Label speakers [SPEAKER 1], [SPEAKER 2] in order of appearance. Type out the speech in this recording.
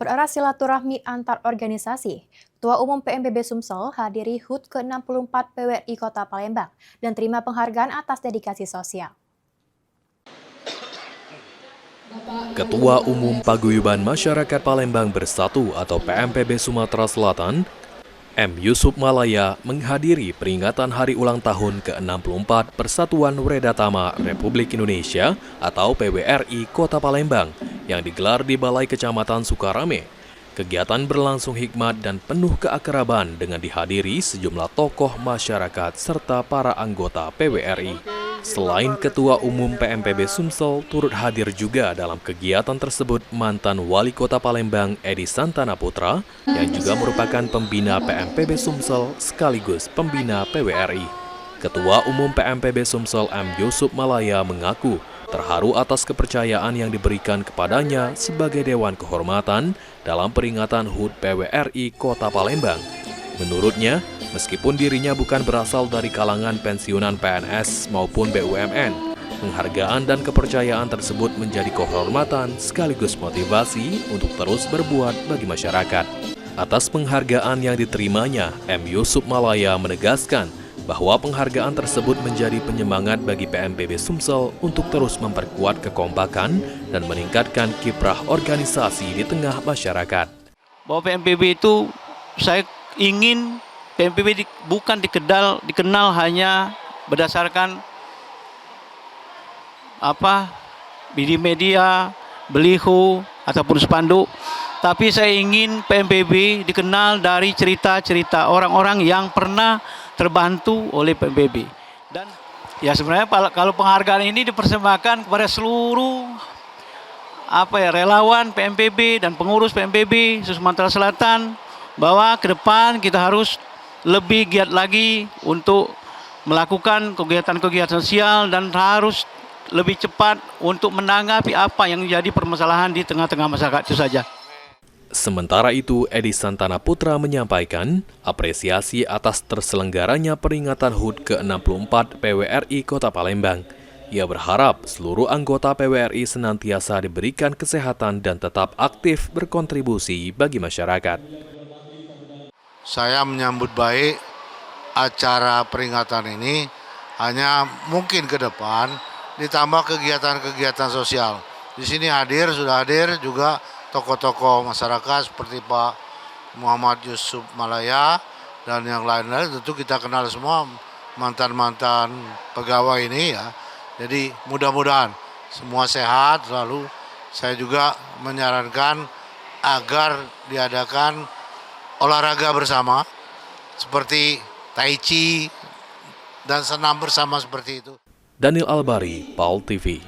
[SPEAKER 1] Pereras silaturahmi antar organisasi, Ketua Umum PMPB Sumsel hadiri HUT ke-64 PWRI Kota Palembang dan terima penghargaan atas dedikasi sosial.
[SPEAKER 2] Ketua Umum Paguyuban Masyarakat Palembang Bersatu atau PMPB Sumatera Selatan, M. Yusuf Malaya menghadiri peringatan hari ulang tahun ke-64 Persatuan Wredatama Republik Indonesia atau PWRI Kota Palembang yang digelar di Balai Kecamatan Sukarame. Kegiatan berlangsung hikmat dan penuh keakraban dengan dihadiri sejumlah tokoh masyarakat serta para anggota PWRI. Selain Ketua Umum PMPB Sumsel, turut hadir juga dalam kegiatan tersebut mantan Wali Kota Palembang Edi Santana Putra yang juga merupakan pembina PMPB Sumsel sekaligus pembina PWRI. Ketua Umum PMPB Sumsel M. Yusuf Malaya mengaku terharu atas kepercayaan yang diberikan kepadanya sebagai Dewan Kehormatan dalam peringatan HUT PWRI Kota Palembang. Menurutnya, meskipun dirinya bukan berasal dari kalangan pensiunan PNS maupun BUMN, penghargaan dan kepercayaan tersebut menjadi kehormatan sekaligus motivasi untuk terus berbuat bagi masyarakat. Atas penghargaan yang diterimanya, M. Yusuf Malaya menegaskan bahwa penghargaan tersebut menjadi penyemangat bagi PMPB Sumsel untuk terus memperkuat kekompakan dan meningkatkan kiprah organisasi di tengah masyarakat.
[SPEAKER 3] Bahwa PMPB itu saya ingin PMPB bukan dikenal hanya berdasarkan di media, beliho ataupun spanduk, tapi saya ingin PMPB dikenal dari cerita-cerita orang-orang yang pernah terbantu oleh PMPB. Dan ya sebenarnya kalau penghargaan ini dipersembahkan kepada seluruh relawan PMPB dan pengurus PMPB Sumatera Selatan, bahwa ke depan kita harus lebih giat lagi untuk melakukan kegiatan-kegiatan sosial dan harus lebih cepat untuk menanggapi apa yang menjadi permasalahan di tengah-tengah masyarakat itu saja.
[SPEAKER 2] Sementara itu, Edi Santana Putra menyampaikan apresiasi atas terselenggaranya peringatan HUT ke-64 PWRI Kota Palembang. Ia berharap seluruh anggota PWRI senantiasa diberikan kesehatan dan tetap aktif berkontribusi bagi masyarakat.
[SPEAKER 4] Saya menyambut baik acara peringatan ini, hanya mungkin ke depan ditambah kegiatan-kegiatan sosial. Di sini sudah hadir juga tokoh-tokoh masyarakat seperti Pak Muhammad Yusuf Malaya dan yang lain-lain. Tentu kita kenal semua mantan-mantan pegawai ini ya. Jadi mudah-mudahan semua sehat selalu. Saya juga menyarankan agar diadakan olahraga bersama seperti tai chi dan senam bersama seperti itu.
[SPEAKER 2] Daniel Albari, PAL TV.